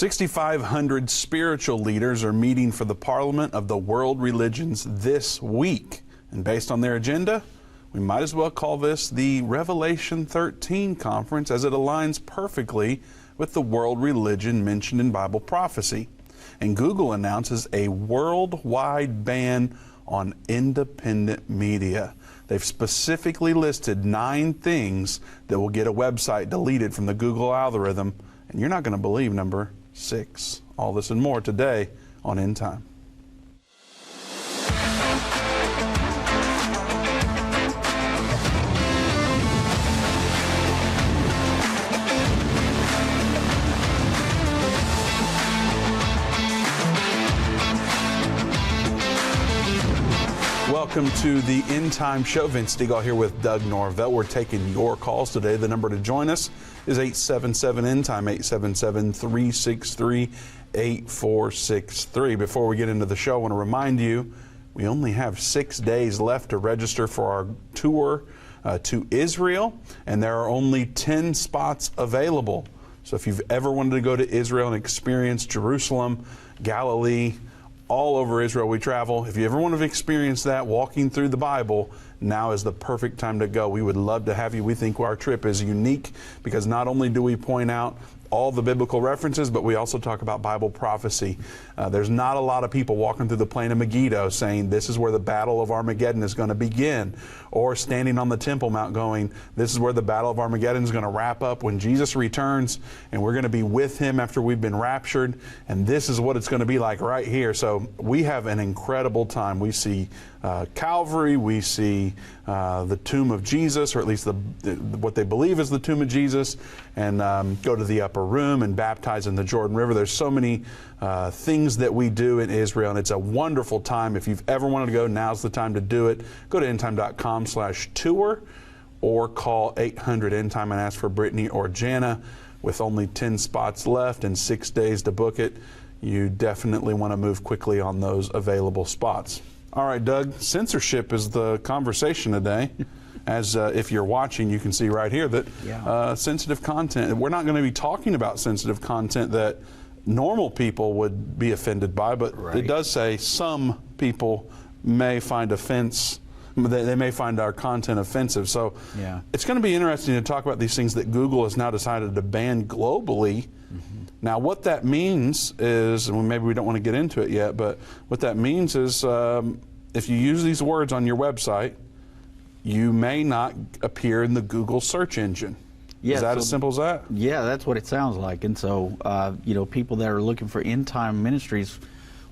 6,500 spiritual leaders are meeting for the Parliament of the World Religions this week. And based on their agenda, we might as well call this the Revelation 13 conference, as it aligns perfectly with the world religion mentioned in Bible prophecy. And Google announces a worldwide ban on independent media. They've specifically listed 9 things that will get a website deleted from the Google algorithm, and you're not going to believe number 6. All this and more today on End Time. Welcome to the End Time Show. Vince Stegall here with Doug Norvell. We're taking your calls today. The number to join us is 877 End Time, 877-363-8463. Before we get into the show, I want to remind you we only have 6 days left to register for our tour to Israel, and there are only 10 spots available. So if you've ever wanted to go to Israel and experience Jerusalem, Galilee, all over Israel we travel. If you ever want to experience that, walking through the Bible, now is the perfect time to go. We would love to have you. We think our trip is unique because not only do we point out all the biblical references, but we also talk about Bible prophecy. There's not a lot of people walking through the plain of Megiddo saying this is where the battle of Armageddon is going to begin, or standing on the Temple Mount going, this is where the battle of Armageddon is going to wrap up when Jesus returns, and we're going to be with him after we've been raptured, and this is what it's going to be like right here. So we have an incredible time. We see Calvary, we see the tomb of Jesus, or at least what they believe is the tomb of Jesus, and go to the upper room and baptize in the Jordan River. There's so many things that we do in Israel, and it's a wonderful time. If you've ever wanted to go, now's the time to do it. Go to endtime.com/tour or call 800-ENDTIME and ask for Brittany or Jana. With only 10 spots left and 6 days to book it, you definitely want to move quickly on those available spots. All right, Doug, censorship is the conversation today. As if you're watching, you can see right here that sensitive content, we're not going to be talking about sensitive content that normal people would be offended by, but it does say some people may find offense, they may find our content offensive. So it's going to be interesting to talk about these things that Google has now decided to ban globally. Now, what that means is, and maybe we don't want to get into it yet, but what that means is if you use these words on your website, you may not appear in the Google search engine. Yeah, is that as simple as that? Yeah, that's what it sounds like. And so, you know, people that are looking for End Time Ministries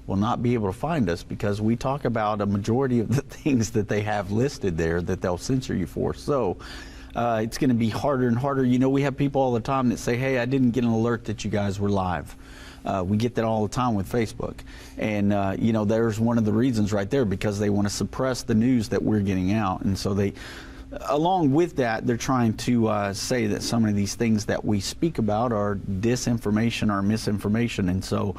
will not be able to find us because we talk about a majority of the things that they have listed there that they'll censor you for. So it's going to be harder and harder. You know, we have people all the time that say, hey, I didn't get an alert that you guys were live. We get that all the time with Facebook. And, you know, there's one of the reasons right there, because they want to suppress the news that we're getting out. And so they, along with that, they're trying to say that some of these things that we speak about are disinformation or misinformation. And so,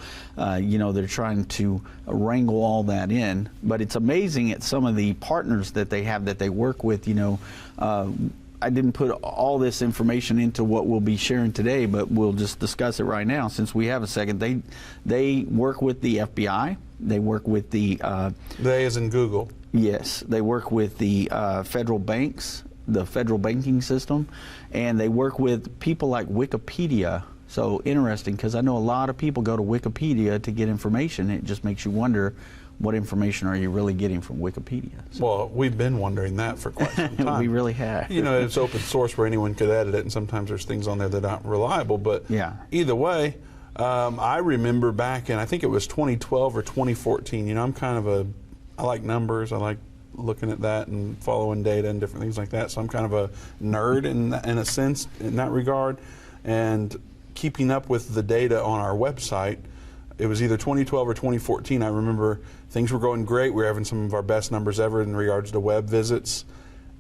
you know, they're trying to wrangle all that in. But it's amazing at some of the partners that they have that they work with. You know, I didn't put all this information into what we'll be sharing today, but we'll just discuss it right now since we have a second. They work with the FBI. They work with the... they as in Google. Yes. They work with the federal banks, the federal banking system, and they work with people like Wikipedia. So interesting, because I know a lot of people go to Wikipedia to get information. It just makes you wonder, what information are you really getting from Wikipedia? So, well, we've been wondering that for quite some time. We really have. You know, it's open source where anyone could edit it, and sometimes there's things on there that aren't reliable. But either way, I remember back in, I think it was 2012 or 2014, you know, I'm kind of I like numbers, I like looking at that and following data and different things like that, so I'm kind of a nerd in a sense, in that regard. And keeping up with the data on our website, it was either 2012 or 2014. I remember things were going great. We were having some of our best numbers ever in regards to web visits.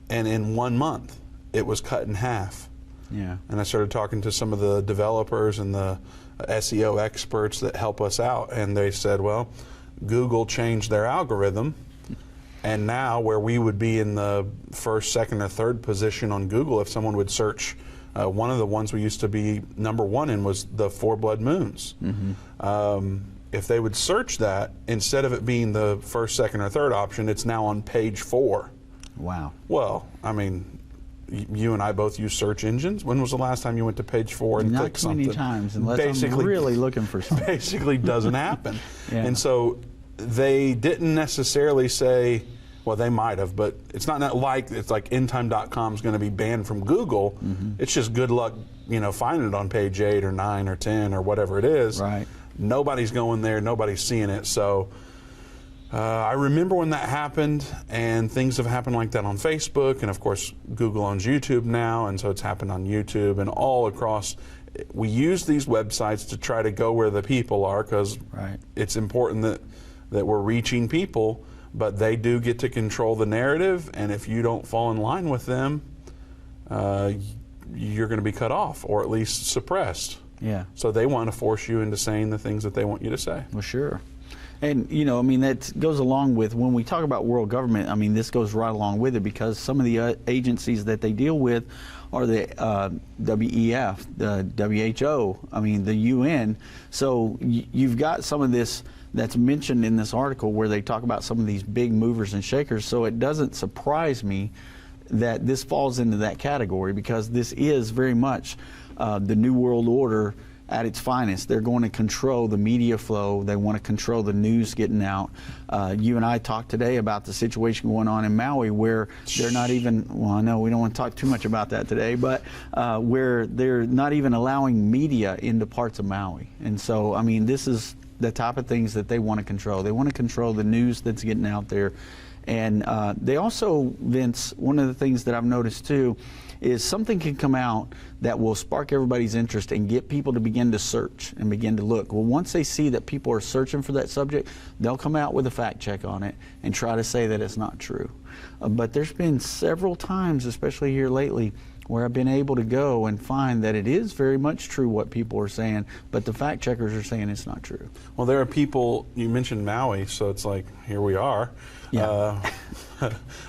And in 1 month, it was cut in half. Yeah. And I started talking to some of the developers and the SEO experts that help us out. And they said, well, Google changed their algorithm. And now where we would be in the first, second, or third position on Google, if someone would search One of the ones we used to be #1 in was the 4 blood moons. If they would search that, instead of it being the first, second, or third option, it's now on page 4. Wow. Well, I mean, you and I both use search engines. When was the last time you went to page 4 and clicked something? Not too many times, unless I'm really looking for something. Basically doesn't happen. Yeah. And so they didn't necessarily say, well, they might have, but it's not like it's like Endtime.com is going to be banned from Google. It's just good luck, finding it on page 8 or 9 or 10 or whatever it is. Right. Nobody's going there. Nobody's seeing it. So I remember when that happened, and things have happened like that on Facebook, and of course Google owns YouTube now, and so it's happened on YouTube and all across. We use these websites to try to go where the people are, because it's important that we're reaching people, but they do get to control the narrative, and if you don't fall in line with them, you're going to be cut off, or at least suppressed. Yeah. So they want to force you into saying the things that they want you to say. Well, sure. And, that goes along with, when we talk about world government, this goes right along with it, because some of the agencies that they deal with are the WEF, the W.H.O, the UN. So you've got some of this that's mentioned in this article where they talk about some of these big movers and shakers. So it doesn't surprise me that this falls into that category, because this is very much the New World Order at its finest. They're going to control the media flow. They want to control the news getting out. You and I talked today about the situation going on in Maui, where they're not even, well, I know we don't want to talk too much about that today, but where they're not even allowing media into parts of Maui. And so, this is the type of things that they want to control. They want to control the news that's getting out there. And they also, Vince, one of the things that I've noticed too, is something can come out that will spark everybody's interest and get people to begin to search and begin to look. Well, once they see that people are searching for that subject, they'll come out with a fact check on it and try to say that it's not true. But there's been several times, especially here lately, where I've been able to go and find that it is very much true what people are saying, but the fact checkers are saying it's not true. Well, there are people, you mentioned Maui, so it's like, here we are. Yeah.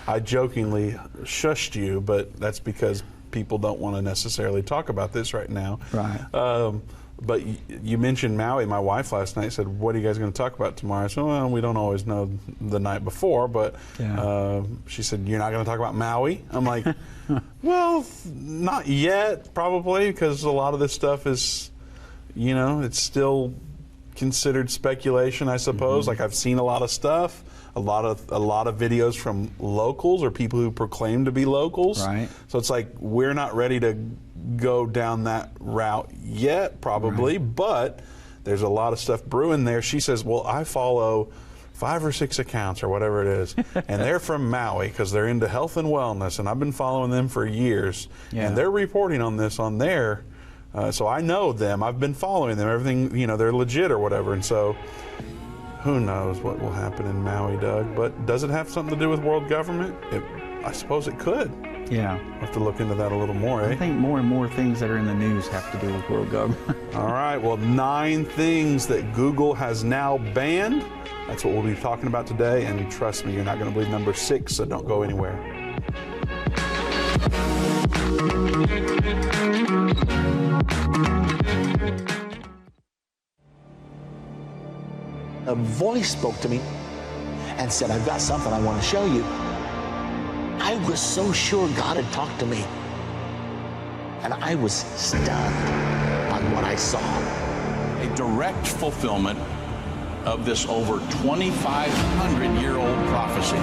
I jokingly shushed you, but that's because people don't want to necessarily talk about this right now. Right. But you mentioned Maui. My wife last night said, what are you guys going to talk about tomorrow? I said, well, we don't always know the night before, but she said, you're not going to talk about Maui? I'm like, well, not yet, probably, because a lot of this stuff is, it's still considered speculation, I suppose. Like, I've seen a lot of stuff, a lot of videos from locals or people who proclaim to be locals. Right. So it's like, we're not ready to go down that route yet, probably, but there's a lot of stuff brewing there. She says, well, I follow 5 or 6 accounts or whatever it is, and they're from Maui because they're into health and wellness, and I've been following them for years, and they're reporting on this on there. So I know them. I've been following them. Everything, they're legit or whatever. And so who knows what will happen in Maui, Doug. But does it have something to do with world government? I suppose it could. Yeah. We'll have to look into that a little more, I think more and more things that are in the news have to do with world government. All right. Well, 9 things that Google has now banned. That's what we'll be talking about today. And trust me, you're not going to believe number 6, so don't go anywhere. A voice spoke to me and said, I've got something I want to show you. I was so sure God had talked to me. And I was stunned by what I saw. A direct fulfillment of this over 2,500-year-old prophecy.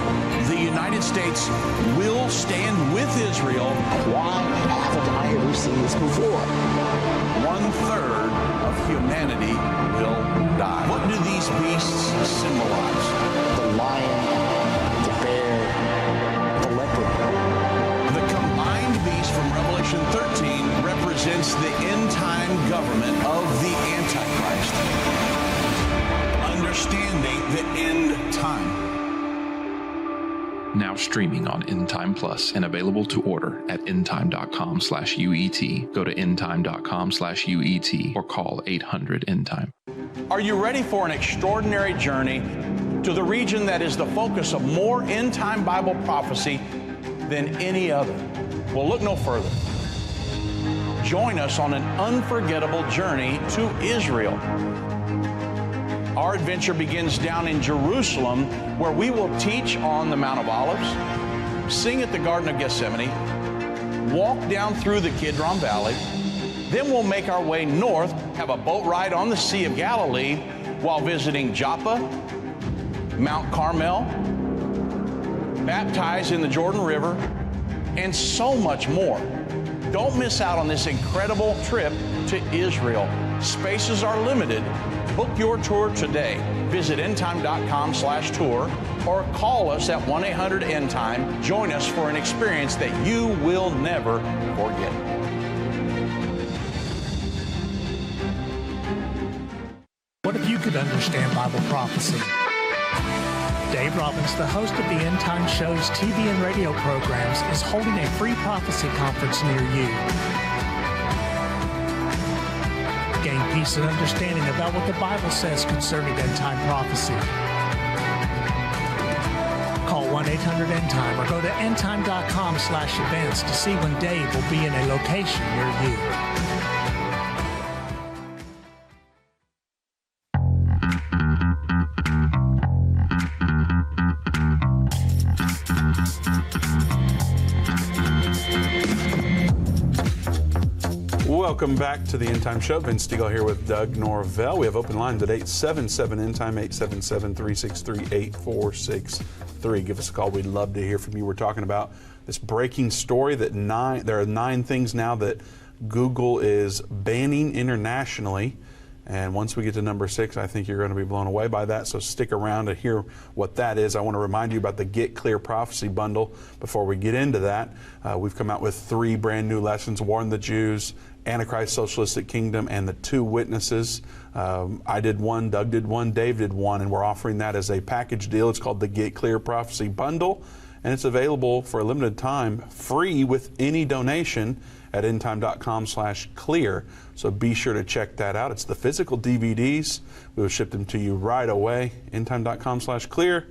The United States will stand with Israel. Why haven't I ever seen this before? 1/3 of humanity will die. What do these beasts symbolize? The lion, the bear, the leopard. The combined beast from Revelation 13 represents the end-time government of the Antichrist. Understanding the end time. Now streaming on Endtime Plus and available to order at endtime.com/UET. Go to endtime.com/UET or call 800-ENDTIME. Are you ready for an extraordinary journey to the region that is the focus of more end-time Bible prophecy than any other? Well, look no further. Join us on an unforgettable journey to Israel. Our adventure begins down in Jerusalem, where we will teach on the Mount of Olives, sing at the Garden of Gethsemane, walk down through the Kidron Valley. Then we'll make our way north, have a boat ride on the Sea of Galilee while visiting Joppa, Mount Carmel, baptize in the Jordan River, and so much more. Don't miss out on this incredible trip to Israel. Spaces are limited. Book your tour today. Visit endtime.com/tour or call us at 1-800-ENDTIME. Join us for an experience that you will never forget. What if you could understand Bible prophecy? Dave Robbins, the host of the End Time Show's TV and radio programs, is holding a free prophecy conference near you. Gain peace and understanding about what the Bible says concerning end time prophecy. Call 1-800-ENDTIME or go to endtime.com/events to see when Dave will be in a location near you. Welcome back to the End Time Show. Vince Stegall here with Doug Norvell. We have open lines at 877-END-TIME, 877-363-8463. Give us a call. We'd love to hear from you. We're talking about this breaking story that there are 9 things now that Google is banning internationally. And once we get to number 6, I think you're going to be blown away by that. So stick around to hear what that is. I want to remind you about the Get Clear Prophecy Bundle before we get into that. We've come out with 3 brand new lessons: Warn the Jews, Antichrist, Socialistic Kingdom, and the 2 Witnesses. I did one, Doug did one, Dave did one, and we're offering that as a package deal. It's called the Get Clear Prophecy Bundle, and it's available for a limited time, free with any donation at endtime.com/clear. So be sure to check that out. It's the physical DVDs. We will ship them to you right away. endtime.com/clear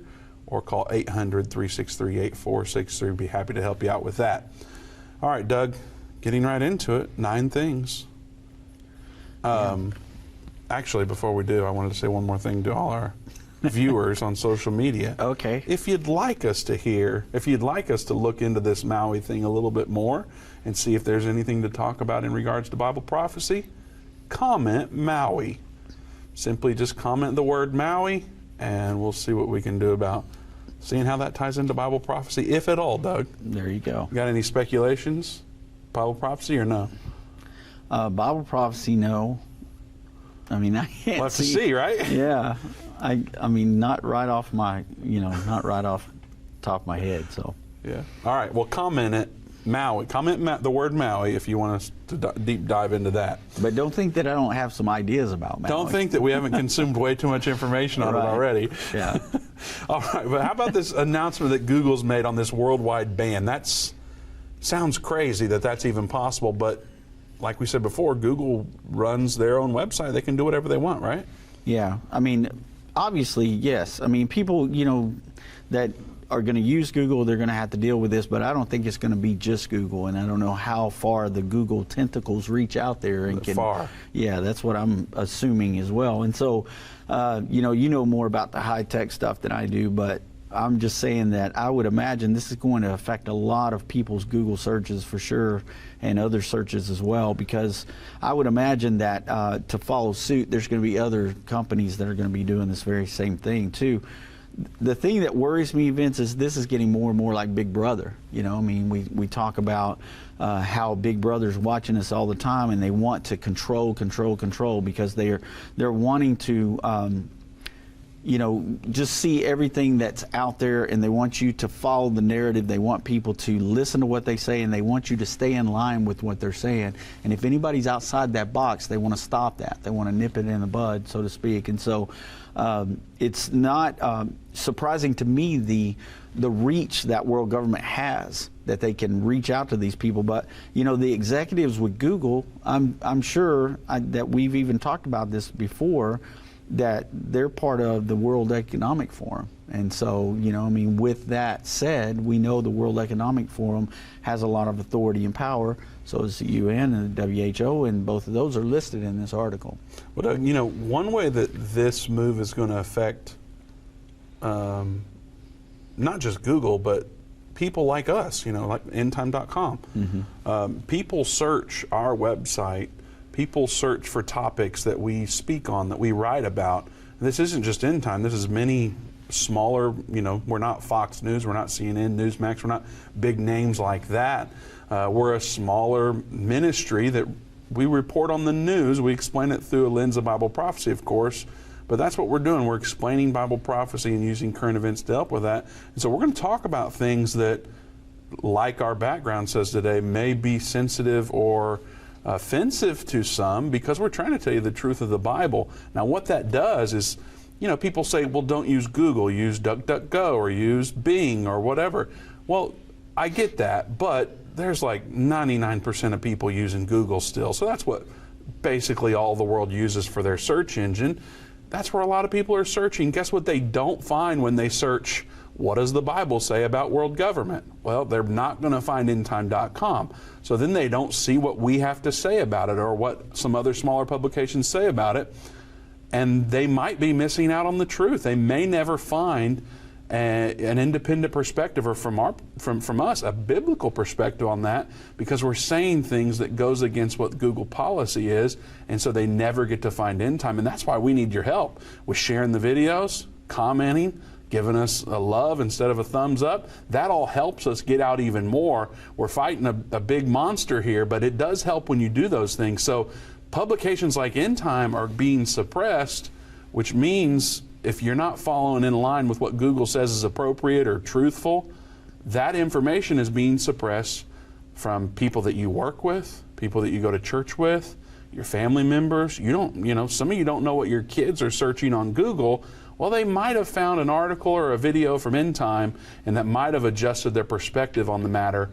or call 800-363-8463. Be happy to help you out with that. All right, Doug, getting right into it, 9 things. Actually, before we do, I wanted to say one more thing to all our viewers on social media. Okay. If you'd like us to look into this Maui thing a little bit more and see if there's anything to talk about in regards to Bible prophecy, comment Maui. Simply just comment the word Maui, and we'll see what we can do about seeing how that ties into Bible prophecy, if at all, Doug. There you go. Got any speculations? Bible prophecy or no? Bible prophecy, no. I mean, I can't We'll have to see, right? Yeah. I mean, not right off my, not right off top of my head, so. Yeah. All right. Well, comment it, Maui. Comment the word Maui if you want us to deep dive into that. But don't think that I don't have some ideas about Maui. Don't think that we haven't consumed way too much information on it already. Yeah. All right. But how about this announcement that Google's made on this worldwide ban? Sounds crazy that that's even possible, but like we said before, Google runs their own website. They can do whatever they want, right? Yeah. I mean, obviously, yes. I mean, people, that are going to use Google, they're going to have to deal with this, but I don't think it's going to be just Google, and I don't know how far the Google tentacles reach out there. And far. Yeah, that's what I'm assuming as well. And so, you know more about the high-tech stuff than I do, but I'm just saying that I would imagine this is going to affect a lot of people's Google searches for sure, and other searches as well, because I would imagine that to follow suit, there's going to be other companies that are going to be doing this very same thing too. The thing that worries me, Vince, is this is getting more and more like Big Brother. I mean, we talk about how Big Brother's watching us all the time, and they want to control because they're wanting to just see everything that's out there, and they want you to follow the narrative. They want people to listen to what they say, and they want you to stay in line with what they're saying. And if anybody's outside that box, they want to stop that. They want to nip it in the bud, so to speak. And so it's not surprising to me the reach that world government has, that they can reach out to these people. But the executives with Google, I'm sure that we've even talked about this before, that they're part of the World Economic Forum. And so, you know, I mean, with that said, we know the World Economic Forum has a lot of authority and power. So is the UN and the WHO, and both of those are listed in this article. Well, you know, one way that this move is going to affect not just Google, but people like us, you know, like Endtime.com. People search our website. People search for topics that we speak on, that we write about. This isn't just Endtime. This is many smaller, you know, we're not Fox News, we're not CNN, Newsmax, we're not big names like that. We're a smaller ministry that we report on the news. We explain it through a lens of Bible prophecy, of course. But that's what we're doing. We're explaining Bible prophecy and using current events to help with that. And so we're going to talk about things that, like our background says today, may be sensitive or offensive to some, because we're trying to tell you the truth of the Bible. Now, what that does is, you know, people say, well, don't use Google, use DuckDuckGo or use Bing or whatever. Well, I get that, but there's like 99% of people using Google still. So that's what basically all the world uses for their search engine. That's where a lot of people are searching. Guess what they don't find when they search, what does the Bible say about world government? Well, they're not going to find Endtime.com. So then they don't see what we have to say about it or what some other smaller publications say about it. And they might be missing out on the truth. They may never find an independent perspective, or from us, a biblical perspective on that, because we're saying things that goes against what Google policy is, and so they never get to find Endtime. And that's why we need your help with sharing the videos, commenting, giving us a love instead of a thumbs up. That all helps us get out even more. We're fighting a big monster here, but it does help when you do those things. So publications like Endtime are being suppressed, which means if you're not following in line with what Google says is appropriate or truthful, that information is being suppressed from people that you work with, people that you go to church with, your family members. You don't, you know, some of you don't know what your kids are searching on Google. Well, they might have found an article or a video from Endtime, and that might have adjusted their perspective on the matter.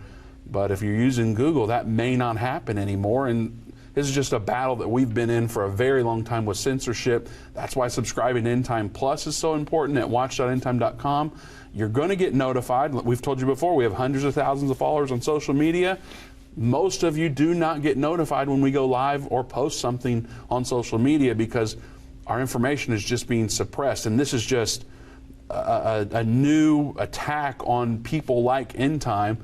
But if you're using Google, that may not happen anymore. And this is just a battle that we've been in for a very long time with censorship. That's why subscribing to Endtime Plus is so important at watch.endtime.com. You're going to get notified. We've told you before, we have hundreds of thousands of followers on social media. Most of you do not get notified when we go live or post something on social media because our information is just being suppressed. And this is just a new attack on people like Endtime.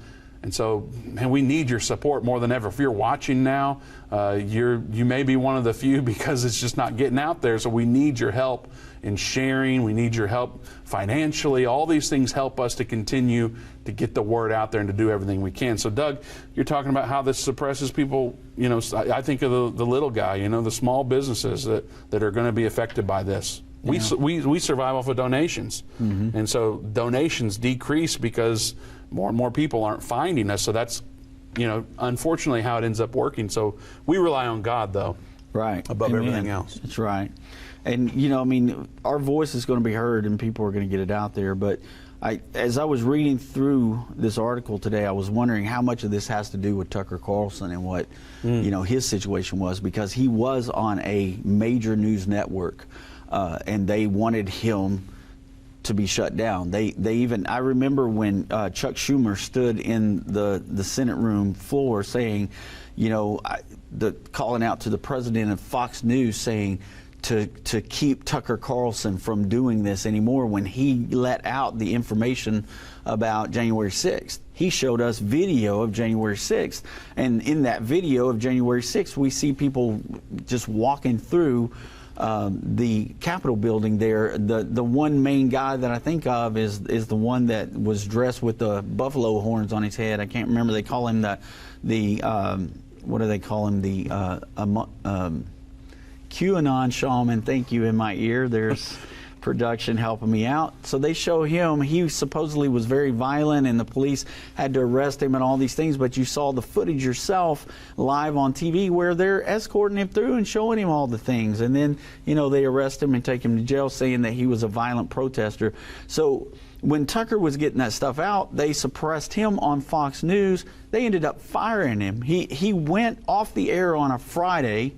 And so, man, we need your support more than ever. If you're watching now, you may be one of the few because it's just not getting out there. So we need your help in sharing. We need your help financially. All these things help us to continue to get the word out there and to do everything we can. So, Doug, you're talking about how this suppresses people. You know, I think of the little guy, you know, the small businesses that are going to be affected by this. Yeah. We survive off of donations. And so donations decrease because more and more people aren't finding us. So that's, you know, unfortunately how it ends up working. So we rely on God, though, right, above everything else. That's right. And, you know, I mean, our voice is going to be heard and people are going to get it out there. But as I was reading through this article today, I was wondering how much of this has to do with Tucker Carlson and what, you know, his situation was, because he was on a major news network and they wanted him to be shut down. They even, I remember when Chuck Schumer stood in the Senate room floor saying, you know, calling out to the president of Fox News saying to keep Tucker Carlson from doing this anymore when he let out the information about January 6th. He showed us video of January 6th, and in that video of January 6th, we see people just walking through the Capitol building there. The one main guy that I think of is the one that was dressed with the buffalo horns on his head. I can't remember. They call him the what do they call him? The QAnon shaman. Thank you, in my ear. There's production helping me out. So they show him. He supposedly was very violent and the police had to arrest him and all these things, but you saw the footage yourself live on TV where they're escorting him through and showing him all the things. And then, you know, they arrest him and take him to jail saying that he was a violent protester. So when Tucker was getting that stuff out, they suppressed him on Fox News. They ended up firing him. He went off the air on a Friday,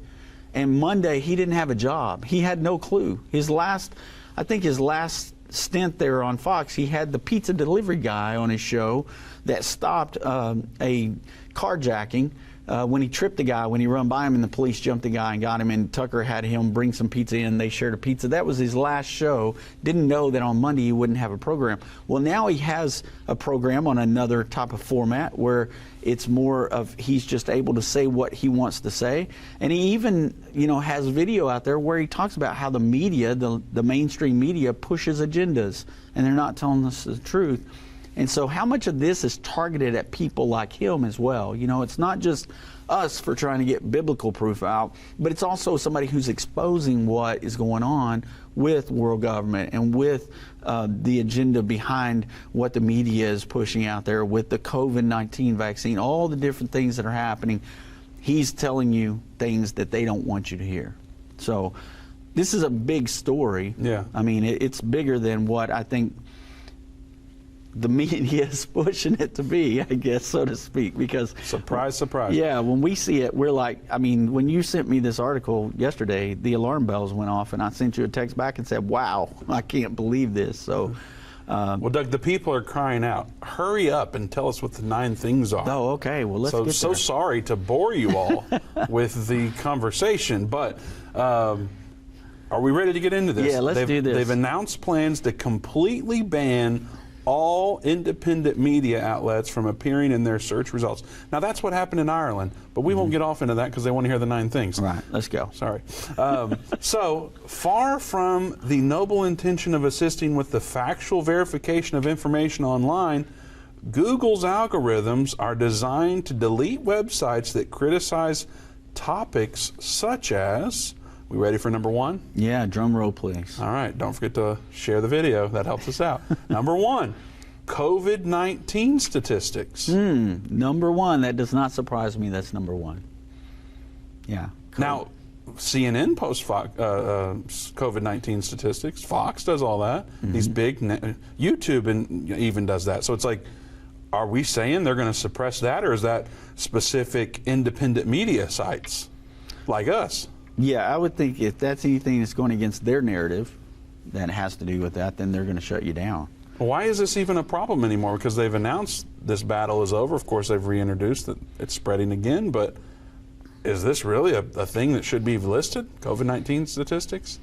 And Monday, he didn't have a job. He had no clue. I think his last stint there on Fox, he had the pizza delivery guy on his show that stopped a carjacking when he tripped the guy, when he run by him, and the police jumped the guy and got him, and Tucker had him bring some pizza in. They shared a pizza. That was his last show. Didn't know that on Monday he wouldn't have a program. Well, now he has a program on another type of format where it's more of he's just able to say what he wants to say. And he even, has video out there where he talks about how the media, the mainstream media, pushes agendas, and they're not telling us the truth. And so how much of this is targeted at people like him as well? It's not just us for trying to get biblical proof out, but it's also somebody who's exposing what is going on with world government and with the agenda behind what the media is pushing out there with the COVID-19 vaccine, all the different things that are happening. He's telling you things that they don't want you to hear. So this is a big story. Yeah. I mean, it's bigger than what I think the media is pushing it to be, I guess, so to speak, because Surprise, surprise. yeah, when we see it, we're like, I mean, when you sent me this article yesterday, the alarm bells went off, and I sent you a text back and said, wow, I can't believe this. So well, Doug, the people are crying out, hurry up and tell us what the 9 things are. oh, okay, well, let's get there. So sorry to bore you all with the conversation, but are we ready to get into this? Yeah, let's do this. They've announced plans to completely ban all independent media outlets from appearing in their search results. Now, that's what happened in Ireland, but we won't get off into that because they want to hear the 9 things. Right, let's go. Sorry. So, far from the noble intention of assisting with the factual verification of information online, Google's algorithms are designed to delete websites that criticize topics such as... We ready for number 1? Yeah, drum roll, please. All right, don't forget to share the video. That helps us out. Number 1, COVID-19 statistics. Number 1, that does not surprise me. That's number 1. Yeah. Now, CNN posts COVID-19 statistics. Fox does all that. These big, YouTube even does that. So it's like, are we saying they're going to suppress that, or is that specific independent media sites like us? Yeah, I would think if that's anything that's going against their narrative that has to do with that, then they're going to shut you down. Why is this even a problem anymore? Because they've announced this battle is over. Of course, they've reintroduced that it's spreading again, but is this really a thing that should be listed, COVID-19 statistics?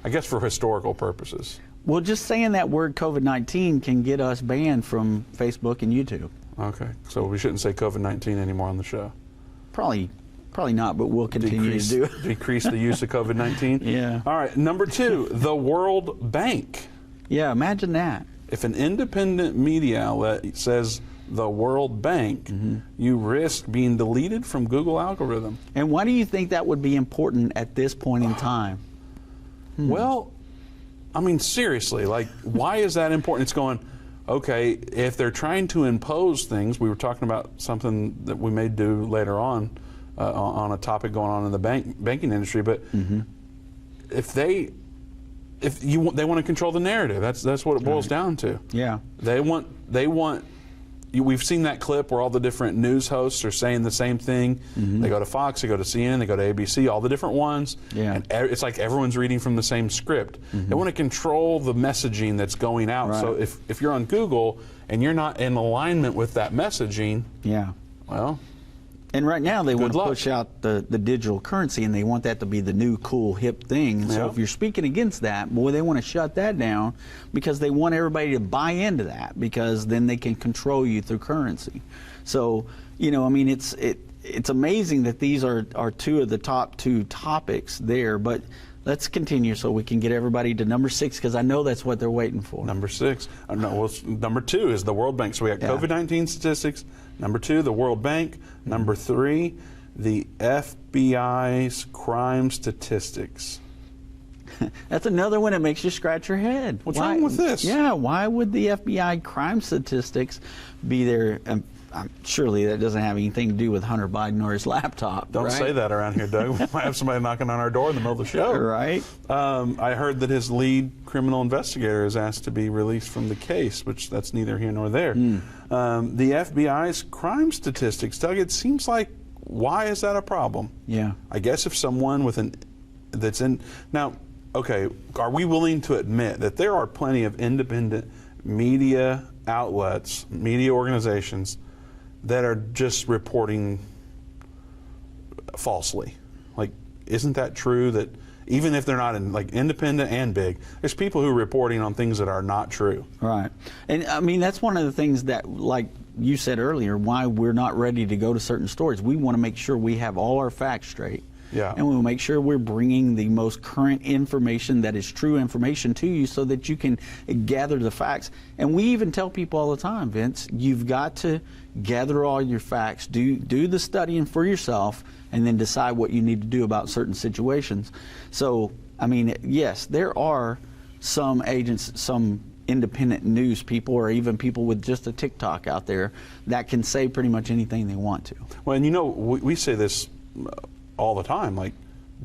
I guess for historical purposes. Well, just saying that word COVID-19 can get us banned from Facebook and YouTube. Okay, so we shouldn't say COVID-19 anymore on the show. Probably not, but we'll continue to do it. Decrease the use of COVID-19? Yeah. All right, number 2, the World Bank. Yeah, imagine that. If an independent media outlet says the World Bank, you risk being deleted from Google algorithm. And why do you think that would be important at this point in time? Well, I mean, seriously, like, why is that important? It's going, okay, if they're trying to impose things, we were talking about something that we may do later on a topic going on in the banking industry, but if they want to control the narrative, that's what it boils down to. Yeah. They want. We've seen that clip where all the different news hosts are saying the same thing. They go to Fox, they go to CNN, they go to ABC, all the different ones. Yeah. And it's like everyone's reading from the same script. They want to control the messaging that's going out. Right. So if you're on Google and you're not in alignment with that messaging, Yeah. well, And right now they want to luck. push out the digital currency, and they want that to be the new cool hip thing. So Yeah. if you're speaking against that, boy, they want to shut that down because they want everybody to buy into that, because then they can control you through currency. So, I mean, it's amazing that these are 2 of the top 2 topics there, but let's continue so we can get everybody to number 6, because I know that's what they're waiting for. number 6. Number 2 is the World Bank. So we got COVID-19 statistics. Number 2, the World Bank. Number 3, the FBI's crime statistics. That's another one that makes you scratch your head. What's wrong with this? Yeah, why would the FBI crime statistics be there? Surely that doesn't have anything to do with Hunter Biden or his laptop. Don't right? say that around here, Doug. We might have somebody knocking on our door in the middle of the show. Right. I heard that his lead criminal investigator is asked to be released from the case, which that's neither here nor there. The FBI's crime statistics, Doug, it seems like why is that a problem? Yeah. I guess if someone now, okay, are we willing to admit that there are plenty of independent media outlets, media organizations that are just reporting falsely? Like, isn't that true that even if they're not independent and big, there's people who are reporting on things that are not true? Right. And I mean, that's one of the things that, like you said earlier, why we're not ready to go to certain stories. We want to make sure we have all our facts straight. Yeah. And we'll make sure we're bringing the most current information that is true information to you so that you can gather the facts. And we even tell people all the time, Vince, you've got to gather all your facts, do the studying for yourself, and then decide what you need to do about certain situations. So, I mean, yes, there are some agents, some independent news people, or even people with just a TikTok out there that can say pretty much anything they want to. Well, and we say this all the time, like,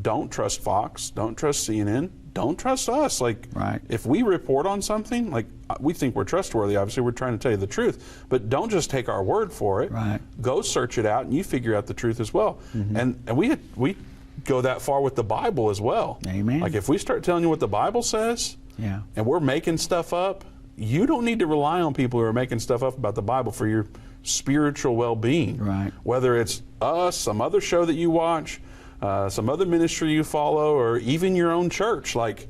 don't trust Fox, don't trust CNN, don't trust us. Like, right. If we report on something, like, we think we're trustworthy, obviously we're trying to tell you the truth, but don't just take our word for it. Right. Go search it out and you figure out the truth as well. Mm-hmm. And we go that far with the Bible as well. Amen. Like, if we start telling you what the Bible says, yeah, and we're making stuff up, you don't need to rely on people who are making stuff up about the Bible for your spiritual well-being. Right. Whether it's us, some other show that you watch, some other ministry you follow, or even your own church. Like,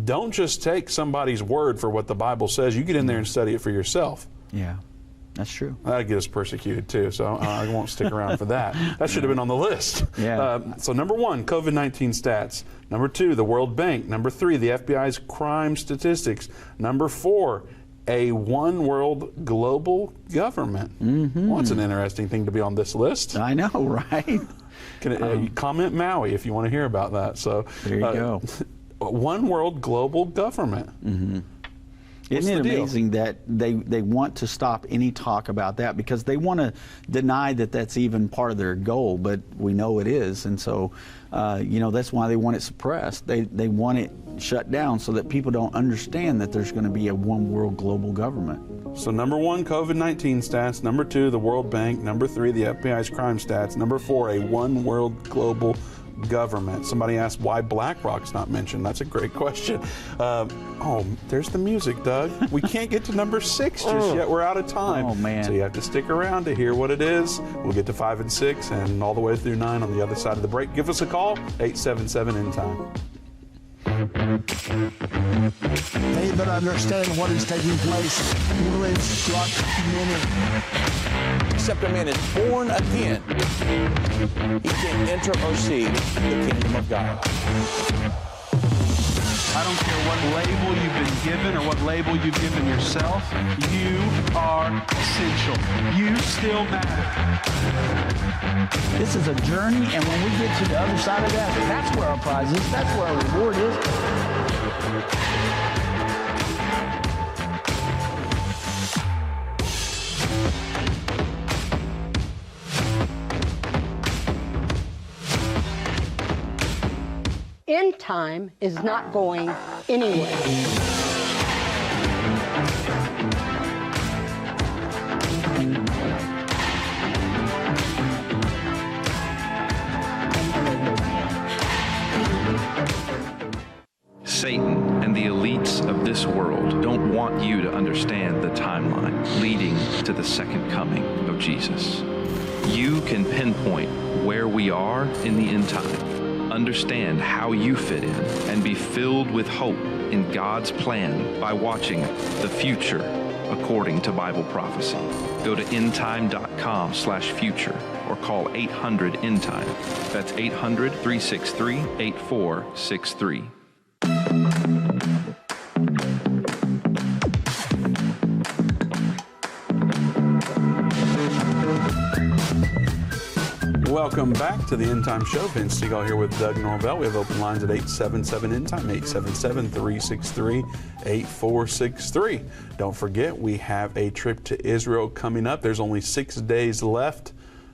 don't just take somebody's word for what the Bible says. You get in there and study it for yourself. Yeah, that's true. That'd get us persecuted too, so I won't stick around for that. That should have been on the list. Yeah. So number 1, COVID-19 stats. Number 2, the World Bank. Number 3, the FBI's crime statistics. Number 4, a one world global government. Mm-hmm. Well, that's an interesting thing to be on this list. I know, right? You comment Maui if you want to hear about that. So there you go. One world global government. Mm-hmm. Isn't it amazing that they want to stop any talk about that, because they want to deny that that's even part of their goal, but we know it is, and so that's why they want it suppressed. They want it shut down so that people don't understand that there's going to be a one world global government. So number 1, COVID-19 stats. Number 2, the World Bank. Number 3, the FBI's crime stats. Number 4, a one world global government. Somebody asked why BlackRock's not mentioned. That's a great question. There's the music, Doug. We can't get to number 6 just yet. We're out of time. Oh, man. So you have to stick around to hear what it is. We'll get to 5 and 6 and all the way through 9 on the other side of the break. Give us a call, 877 Endtime. They that understand what is taking place will instruct many. Except a man is born again, he can enter or see the kingdom of God. I don't care what label you've been given or what label you've given yourself. You are essential. You still matter. This is a journey, and when we get to the other side of that, that's where our prize is. That's where our reward is. Endtime is not going anywhere. Satan and the elites of this world don't want you to understand the timeline leading to the second coming of Jesus. You can pinpoint where we are in the end time, understand how you fit in, and be filled with hope in God's plan by watching The Future According to Bible Prophecy. Go to endtime.com/future or call 800-ENDTIME. That's 800-363-8463. Welcome back to the Endtime Show. Vince Seagal here with Doug Norvell. We have open lines at 877-ENDTIME, 877-363-8463. Don't forget, we have a trip to Israel coming up. There's only 6 days left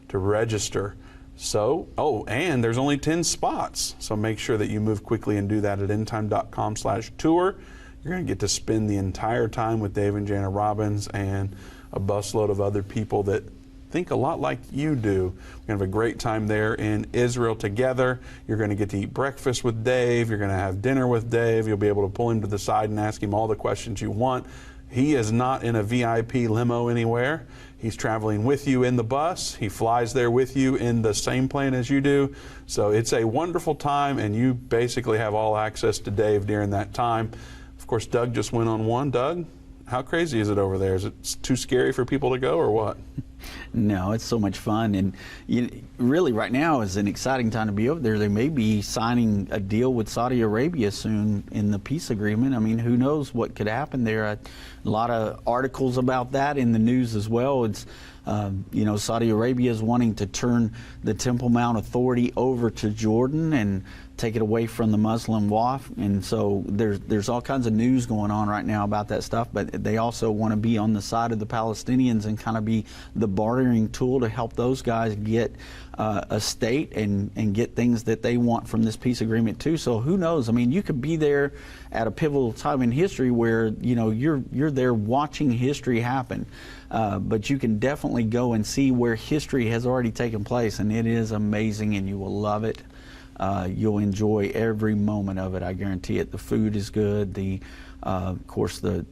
to register. So, and there's only 10 spots. So make sure that you move quickly and do that at endtime.com/tour. You're going to get to spend the entire time with Dave and Jana Robbins and a busload of other people that think a lot like you do. We're going to have a great time there in Israel together. You're going to get to eat breakfast with Dave. You're going to have dinner with Dave. You'll be able to pull him to the side and ask him all the questions you want. He is not in a VIP limo anywhere. He's traveling with you in the bus. He flies there with you in the same plane as you do. So it's a wonderful time, and you basically have all access to Dave during that time. Of course, Doug just went on one. Doug, how crazy is it over there? Is it too scary for people to go, or what? No, it's so much fun, and really right now is an exciting time to be over there. They may be signing a deal with Saudi Arabia soon in the peace agreement. I mean, who knows what could happen there? A lot of articles about that in the news as well. It's Saudi Arabia is wanting to turn the Temple Mount Authority over to Jordan and take it away from the Muslim Waqf, and so there's all kinds of news going on right now about that stuff, but they also want to be on the side of the Palestinians and kind of be the bartering tool to help those guys get a state and get things that they want from this peace agreement too. So who knows? I mean, you could be there at a pivotal time in history where you're there watching history happen, but you can definitely go and see where history has already taken place, and it is amazing, and you will love it. You'll enjoy every moment of it, I guarantee it. The food is good. Of course, the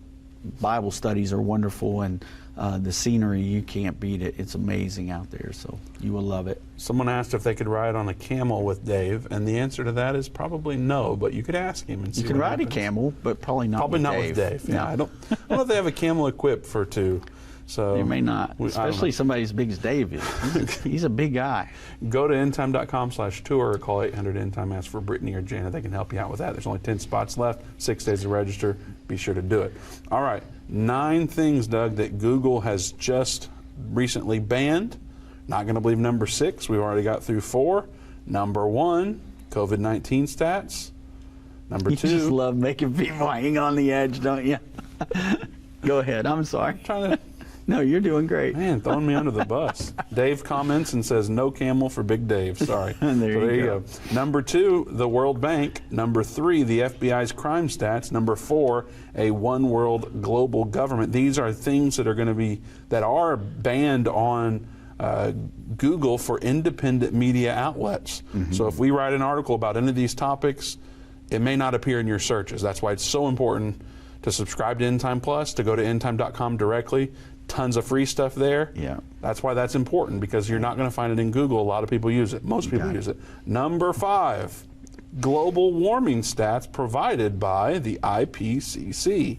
Bible studies are wonderful, and the scenery, you can't beat it. It's amazing out there, so you will love it. Someone asked if they could ride on a camel with Dave, and the answer to that is probably no, but you could ask him and see You can what ride happens. a camel, but probably not Probably with not Dave. with Dave. Yeah, No. I don't know if they have a camel equipped for two. So They may not, especially somebody as big as Dave is. He's a big guy. Go to endtime.com/tour or call 800-ENDTIME. Ask for Brittany or Jana. They can help you out with that. There's only 10 spots left, 6 days to register. Be sure to do it. All right, 9 things, Doug, that Google has just recently banned. Not going to believe number 6. We've already got through 4. Number 1, COVID-19 stats. Number 2. You just love making people hang on the edge, don't you? Go ahead. I'm sorry. Trying to... No, you're doing great. Man, throwing me under the bus. Dave comments and says, no camel for Big Dave. Sorry. There you go. Number 2, the World Bank. Number 3, the FBI's crime stats. Number 4, a one world global government. These are things that are banned on Google for independent media outlets. Mm-hmm. So if we write an article about any of these topics, it may not appear in your searches. That's why it's so important to subscribe to Endtime Plus, to go to endtime.com directly. Tons of free stuff there. Yeah. That's why that's important, because you're not going to find it in Google. A lot of people use it. Most people use it. Number 5, global warming stats provided by the IPCC.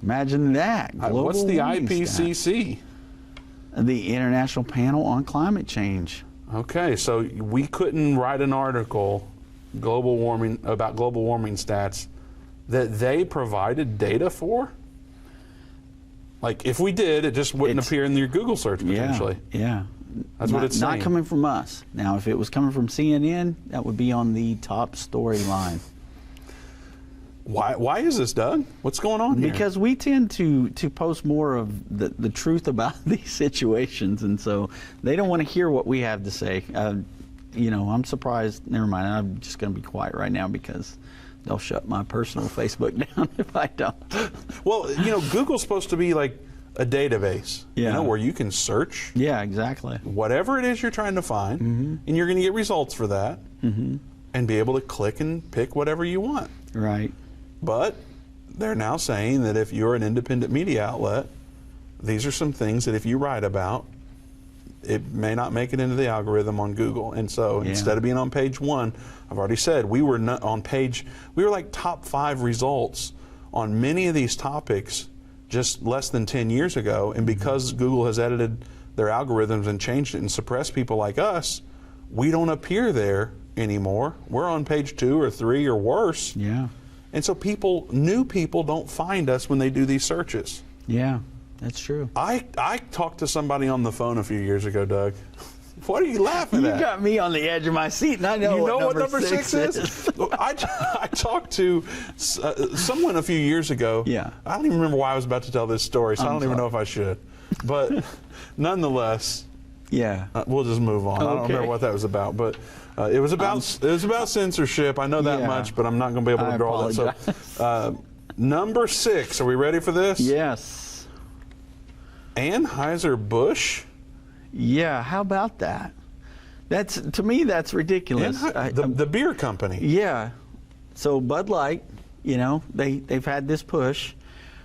Imagine that. What's the IPCC? The International Panel on Climate Change. Okay, so we couldn't write an article about global warming stats that they provided data for? Like, if we did, it just wouldn't appear in your Google search, potentially. Yeah. That's what it's saying. Not coming from us. Now, if it was coming from CNN, that would be on the top storyline. Why is this, Doug? What's going on here? Because we tend to post more of the truth about these situations, and so they don't want to hear what we have to say. I'm surprised. Never mind. I'm just going to be quiet right now because they'll shut my personal Facebook down if I don't. Well, Google's supposed to be like a database, where you can search. Yeah, exactly. Whatever it is you're trying to find, and you're going to get results for that, and be able to click and pick whatever you want. Right. But they're now saying that if you're an independent media outlet, these are some things that if you write about, it may not make it into the algorithm on Google. And so instead of being on page 1, I've already said we were like top 5 results on many of these topics just less than 10 years ago. And because Google has edited their algorithms and changed it and suppressed people like us, we don't appear there anymore. We're on page 2 or 3 or worse. Yeah. And so new people don't find us when they do these searches. Yeah, that's true. I talked to somebody on the phone a few years ago, Doug. What are you laughing at? You got me on the edge of my seat, and I know what number 6 is. I talked to someone a few years ago. Yeah. I don't even remember why I was about to tell this story, so I don't even know if I should. But nonetheless, we'll just move on. I don't remember what that was about, but it was about censorship. I know that much, but I'm not going to be able to draw that. So, number 6. Are we ready for this? Yes. Anheuser-Busch Yeah, how about that? That's, to me, that's ridiculous. The beer company. Yeah. So Bud Light, you know, they've had this push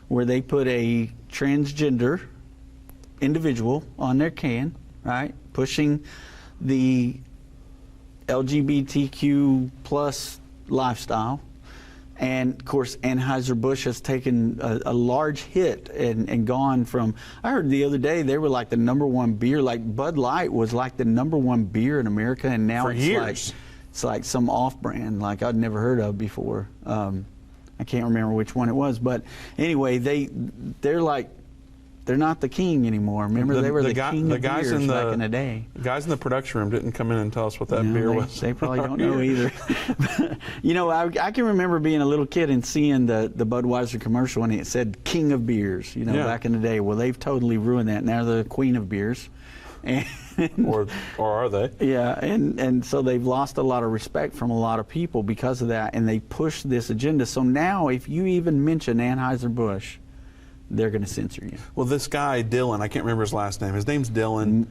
where they put a transgender individual on their can, right? Pushing the LGBTQ plus lifestyle. And of course, Anheuser-Busch has taken a large hit and gone from, I heard the other day they were like the #1 beer, like Bud Light was like the #1 beer in America, and now For it's years. it's like some off-brand like I'd never heard of before. I can't remember which one it was, but anyway, they're like, they're not the king anymore. Remember, they were the king of beers back in the day. The guys in the production room didn't come in and tell us what that No, beer was. They probably don't know either. You know, I can remember being a little kid and seeing the Budweiser commercial, and it said King of Beers, you know, back in the day. Well, they've totally ruined that. Now they're the Queen of Beers. And or are they? Yeah, and so they've lost a lot of respect from a lot of people because of that, and they push this agenda. So now if you even mention Anheuser-Busch, they're going to censor you. Well, this guy, Dylan, I can't remember his last name. His name's Dylan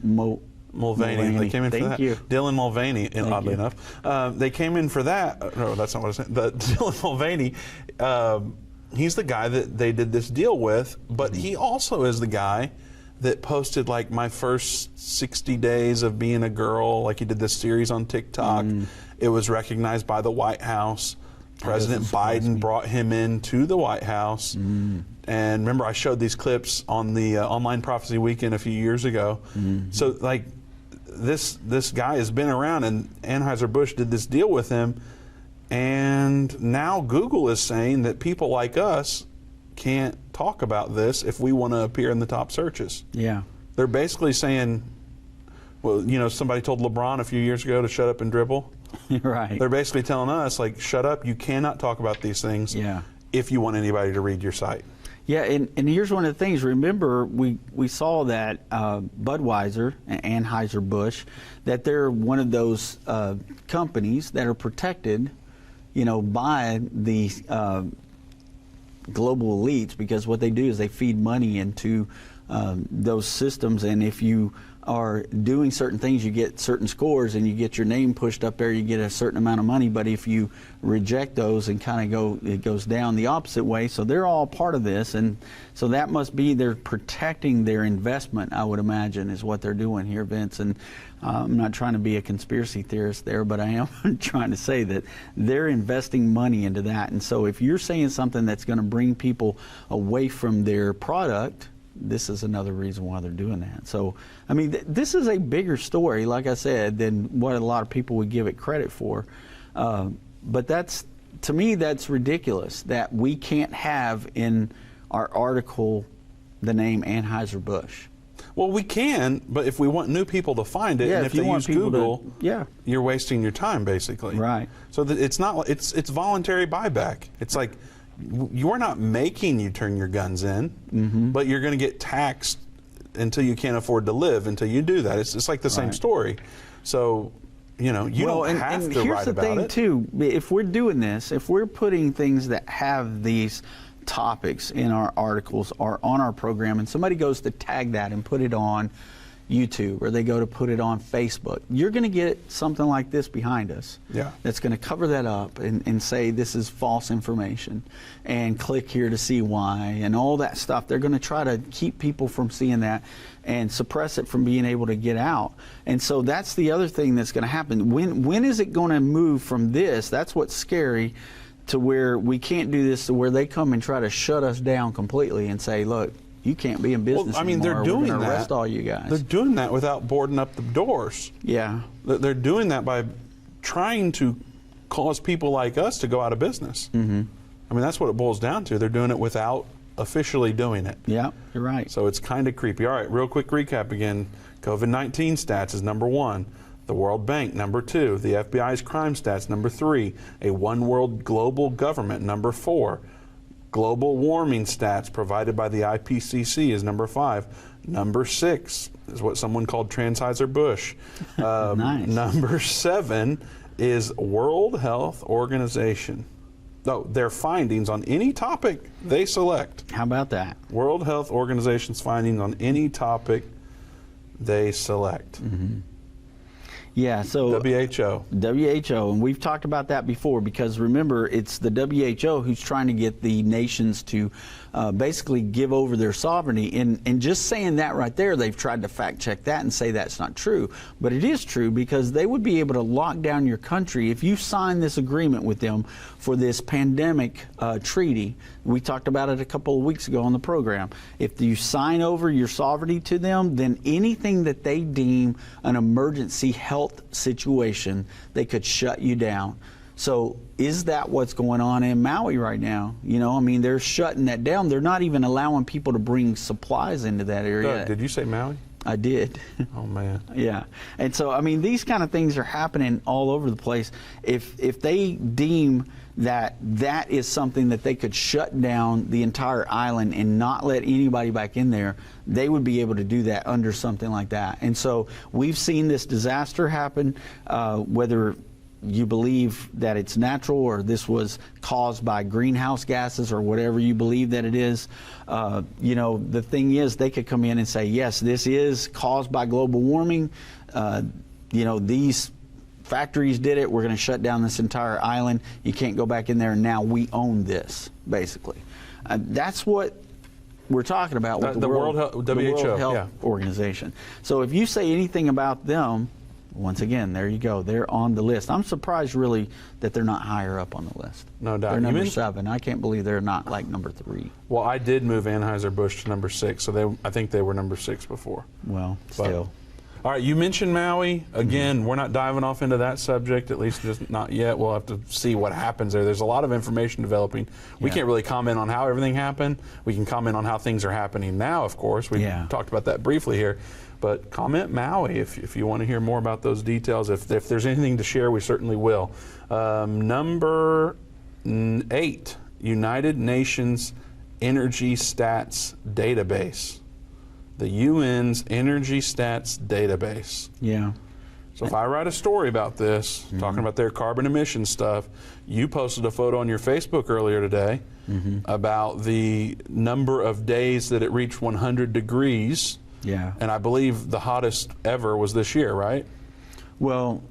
Mulvaney. They came in for that. Dylan Mulvaney, oddly enough. They came in for that. No, that's not what I was saying. Dylan Mulvaney, he's the guy that they did this deal with, but he also is the guy that posted like my first 60 days of being a girl, like he did this series on TikTok. It was recognized by the White House. President Biden brought him into the White House. And remember, I showed these clips on the Online Prophecy Weekend a few years ago. So, like, this guy has been around, and Anheuser-Busch did this deal with him. And now Google is saying that people like us can't talk about this if we want to appear in the top searches. Yeah. They're basically saying, well, you know, somebody told LeBron a few years ago to shut up and dribble. Right. They're basically telling us, like, shut up, you cannot talk about these things if you want anybody to read your site. Yeah, and here's one of the things. Remember, we saw that Budweiser and Anheuser-Busch, that they're one of those companies that are protected, you know, by the global elites, because what they do is they feed money into those systems, and if you are doing certain things, you get certain scores, and you get your name pushed up there, you get a certain amount of money. But if you reject those and kind of it goes down the opposite way. So they're all part of this, and so that must be they're protecting their investment, I would imagine, is what they're doing here, Vince. And I'm not trying to be a conspiracy theorist there, but I am trying to say that they're investing money into that. And so if you're saying something that's going to bring people away from their product, this is another reason why they're doing that. So, I mean, this is a bigger story, like I said, than what a lot of people would give it credit for. But that's, to me, that's ridiculous that we can't have in our article the name Anheuser-Busch. Well, we can, but if we want new people to find it, and if they use Google, you're wasting your time, basically. Right. So that it's not, it's voluntary buyback. It's like, you're not making you turn your guns in, but you're going to get taxed until you can't afford to live until you do that. It's like the same story. So, you know, you don't have to write about it. Here's the thing, too. If we're doing this, if we're putting things that have these topics in our articles or on our program, and somebody goes to tag that and put it on YouTube, or they go to put it on Facebook, you're going to get something like this behind us that's going to cover that up and say this is false information, and click here to see why, and all that stuff. They're going to try to keep people from seeing that and suppress it from being able to get out. And so that's the other thing that's going to happen. When is it going to move from this? That's what's scary, to where we can't do this, to where they come and try to shut us down completely and say, look, you can't be in business I mean, anymore. they're doing We're gonna that. arrest all you guys. They're doing that without boarding up the doors. Yeah. They're doing that by trying to cause people like us to go out of business. I mean, that's what it boils down to. They're doing it without officially doing it. Yeah, you're right. So it's kind of creepy. All right, real quick recap again. COVID-19 stats is #1. The World Bank, #2. The FBI's crime stats, #3. A one world global government, #4. Global warming stats provided by the IPCC is #5. #6 is what someone called Anheuser-Busch. Nice. #7 is World Health Organization. Their findings on any topic they select. How about that? World Health Organization's findings on any topic they select. Yeah, so WHO. WHO, and we've talked about that before, because remember, it's the WHO who's trying to get the nations to basically give over their sovereignty. And just saying that right there, they've tried to fact check that and say that's not true. But it is true, because they would be able to lock down your country if you sign this agreement with them for this pandemic treaty. We talked about it a couple of weeks ago on the program. If you sign over your sovereignty to them, then anything that they deem an emergency health situation, they could shut you down. So is that what's going on in Maui right now? You know, I mean, they're shutting that down. They're not even allowing people to bring supplies into that area. Doug, did you say Maui? I did. Oh, man. Yeah. And so, I mean, these kind of things are happening all over the place. If they deem that that is something that they could shut down the entire island and not let anybody back in there, they would be able to do that under something like that. And so we've seen this disaster happen, whether you believe that it's natural or this was caused by greenhouse gases or whatever you believe that it is. You know, the thing is, they could come in and say, yes, this is caused by global warming. You know, these factories did it. We're going to shut down this entire island. You can't go back in there. And now we own this, basically. That's what we're talking about with the World Health Organization. So if you say anything about them, once again, there you go. They're on the list. I'm surprised, really, that they're not higher up on the list. No doubt. They're number 7. I can't believe they're not like number 3. Well, I did move Anheuser-Busch to number 6, so I think they were number 6 before. Well, still. All right, you mentioned Maui. Again, we're not diving off into that subject, at least just not yet. We'll have to see what happens there. There's a lot of information developing. We can't really comment on how everything happened. We can comment on how things are happening now, of course. We talked about that briefly here. But comment Maui if you want to hear more about those details. If there's anything to share, we certainly will. Number 8, United Nations Energy Stats Database. The UN's Energy Stats Database. Yeah. So if I write a story about this, talking about their carbon emission stuff, you posted a photo on your Facebook earlier today about the number of days that it reached 100 degrees. Yeah. And I believe the hottest ever was this year, right? Well,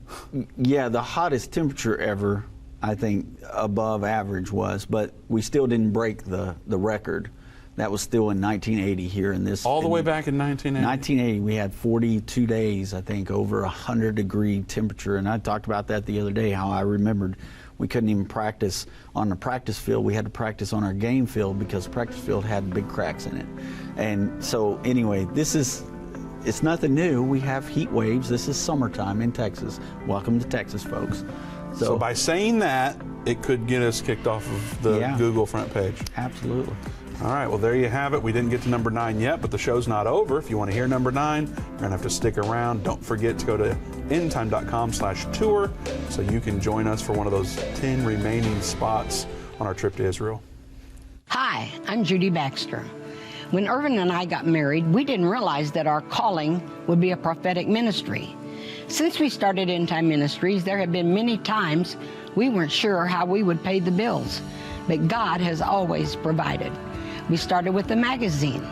yeah, the hottest temperature ever, I think, above average was, but we still didn't break the record. That was still in 1980 here in this. All the way back in 1980? 1980, we had 42 days, I think, over 100-degree temperature. And I talked about that the other day, how I remembered we couldn't even practice on the practice field. We had to practice on our game field because the practice field had big cracks in it. And so anyway, it's nothing new. We have heat waves. This is summertime in Texas. Welcome to Texas, folks. So by saying that, it could get us kicked off of the Google front page. Absolutely. All right, well, there you have it. We didn't get to number 9 yet, but the show's not over. If you want to hear number 9, you're going to have to stick around. Don't forget to go to endtime.com/tour so you can join us for one of those 10 remaining spots on our trip to Israel. Hi, I'm Judy Baxter. When Irvin and I got married, we didn't realize that our calling would be a prophetic ministry. Since we started Endtime Ministries, there have been many times we weren't sure how we would pay the bills, but God has always provided. We started with the magazine,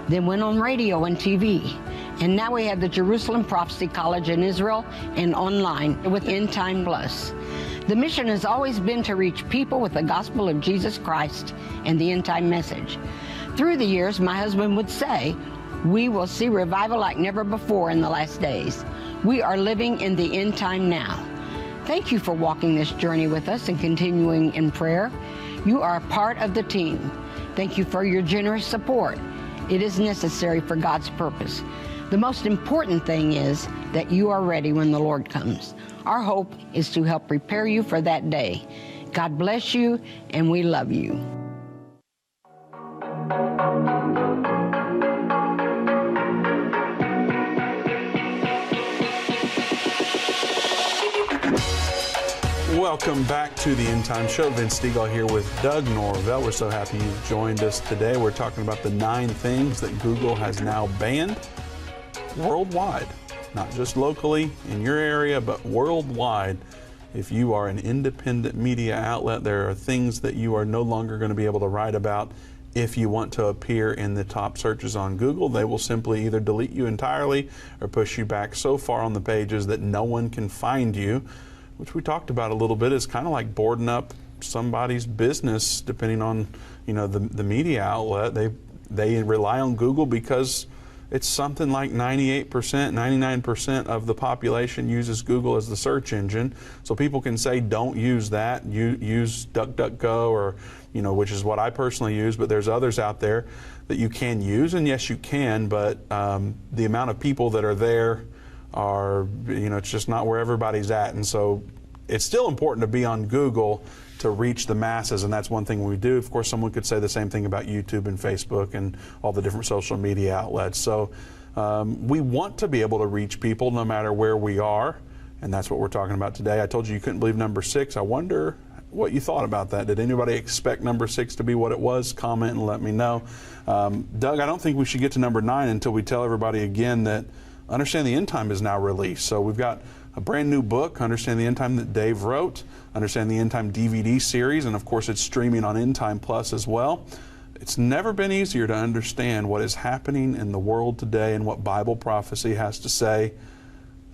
then went on radio and TV, and now we have the Jerusalem Prophecy College in Israel and online with Endtime Plus. The mission has always been to reach people with the gospel of Jesus Christ and the Endtime message. Through the years, my husband would say, we will see revival like never before in the last days. We are living in the end time now. Thank you for walking this journey with us and continuing in prayer. You are a part of the team. Thank you for your generous support. It is necessary for God's purpose. The most important thing is that you are ready when the Lord comes. Our hope is to help prepare you for that day. God bless you, and we love you. Welcome back to the End Time Show. Vince Stegall here with Doug Norvell. We're so happy you've joined us today. We're talking about the 9 things that Google has now banned worldwide, not just locally in your area, but worldwide. If you are an independent media outlet, there are things that you are no longer going to be able to write about if you want to appear in the top searches on Google, they will simply either delete you entirely or push you back so far on the pages that no one can find you, which we talked about a little bit. Is kind of like boarding up somebody's business, depending on, you know, the media outlet. They rely on Google because it's something like 98%, 99% of the population uses Google as the search engine. So people can say, don't use that, use DuckDuckGo, or, you know, which is what I personally use, but there's others out there that you can use, and yes, you can, but the amount of people that are there are, you know, it's just not where everybody's at. And so it's still important to be on Google to reach the masses, and that's one thing we do. Of course, someone could say the same thing about YouTube and Facebook and all the different social media outlets. So we want to be able to reach people no matter where we are, and that's what we're talking about today. I told you couldn't believe number 6. I wonder what you thought about that. Did anybody expect number 6 to be what it was? Comment and let me know. Doug, I don't think we should get to number 9 until we tell everybody again that Understand the End Time is now released. So we've got a brand new book, Understand the End Time, that Dave wrote, Understand the End Time DVD series, and of course it's streaming on Endtime Plus as well. It's never been easier to understand what is happening in the world today and what Bible prophecy has to say.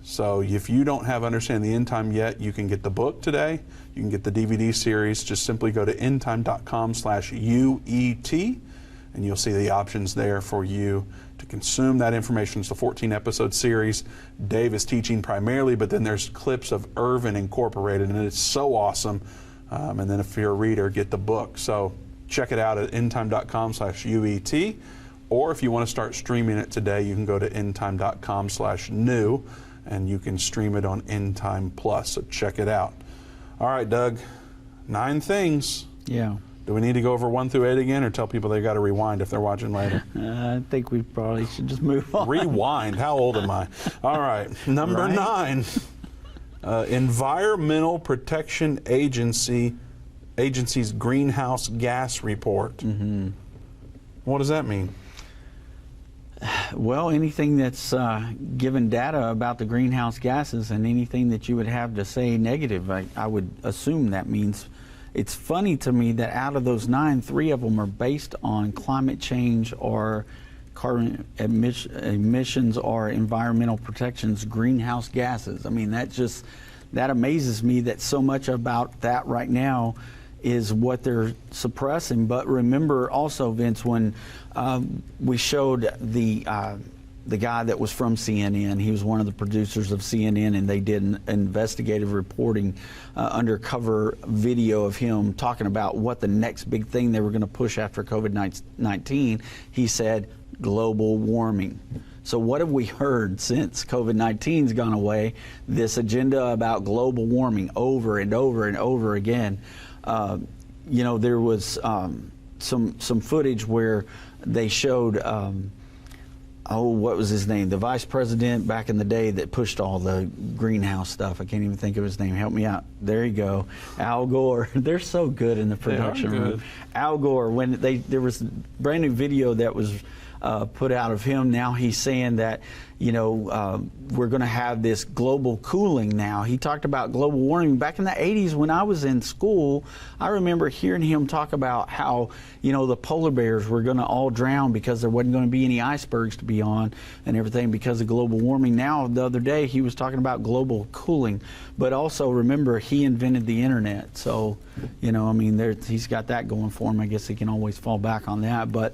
So if you don't have Understand the End Time yet, you can get the book today. You can get the DVD series. Just simply go to endtime.com/UET, and you'll see the options there for you to consume that information. It's a 14-episode series. Dave is teaching primarily, but then there's clips of Irvin incorporated, and it's so awesome. And then if you're a reader, get the book. So check it out at endtime.com/UET, or if you want to start streaming it today, you can go to endtime.com/new, and you can stream it on Endtime Plus. So check it out. All right, Doug, 9 things. Yeah. Do we need to go over 1 through 8 again, or tell people they got to rewind if they're watching later? I think we probably should just move on. Rewind? How old am I? All right, number 9. Environmental Protection Agency's greenhouse gas report. Mm-hmm. What does that mean? Well, anything that's given data about the greenhouse gases, and anything that you would have to say negative, I would assume that means. It's funny to me that out of those 9, 3 of them are based on climate change or carbon emissions or environmental protections, greenhouse gases. I mean, that amazes me that so much about that right now is what they're suppressing. But remember also, Vince, when we showed the guy that was from CNN, he was one of the producers of CNN, and they did an investigative reporting, undercover video of him talking about what the next big thing they were going to push after COVID-19. He said global warming. So what have we heard since COVID-19's gone away? This agenda about global warming over and over and over again. You know, there was some footage where they showed what was his name? The vice president back in the day that pushed all the greenhouse stuff. I can't even think of his name. Help me out. There you go. Al Gore. They're so good in the production room. Al Gore, when there was a brand new video that was put out of him. Now he's saying that, you know, we're going to have this global cooling now. He talked about global warming. Back in the 80s when I was in school, I remember hearing him talk about how, you know, the polar bears were going to all drown because there wasn't going to be any icebergs to be on and everything because of global warming. Now, the other day, he was talking about global cooling. But also, remember, he invented the internet. So, you know, I mean, he's got that going for him. I guess he can always fall back on that. But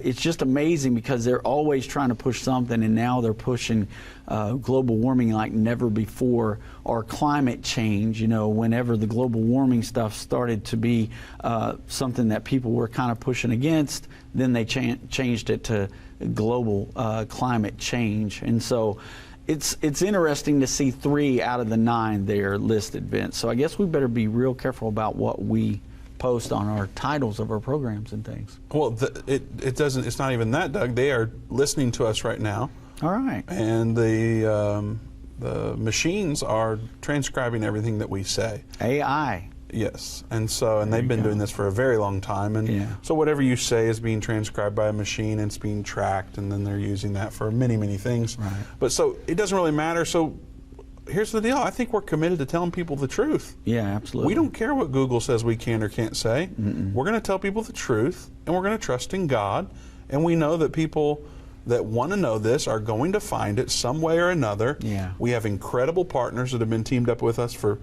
it's just amazing because they're always trying to push something, and now they're pushing global warming like never before, or climate change. You know, whenever the global warming stuff started to be something that people were kind of pushing against, then they changed it to global climate change. And so it's interesting to see 3 out of the 9 there listed, Vince. So I guess we better be real careful about what we post on our titles of our programs and things. Well, it's not even that, Doug. They are listening to us right now. All right. And the machines are transcribing everything that we say. AI. Yes. And they've been doing this for a very long time. And so whatever you say is being transcribed by a machine, and it's being tracked, and then they're using that for many, many things. Right. But so it doesn't really matter. So here's the deal. I think we're committed to telling people the truth. Yeah, absolutely. We don't care what Google says we can or can't say. We're going to tell people the truth, and we're going to trust in God. And we know that people that want to know this are going to find it some way or another. Yeah. We have incredible partners that have been teamed up with us for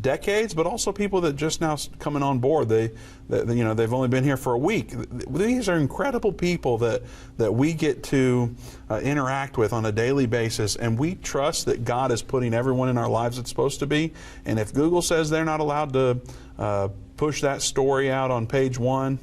decades, but also people that just now coming on board. They've only been here for a week. These are incredible people that we get to interact with on a daily basis, and we trust that God is putting everyone in our lives that's supposed to be. And if Google says they're not allowed to push that story out on page 1,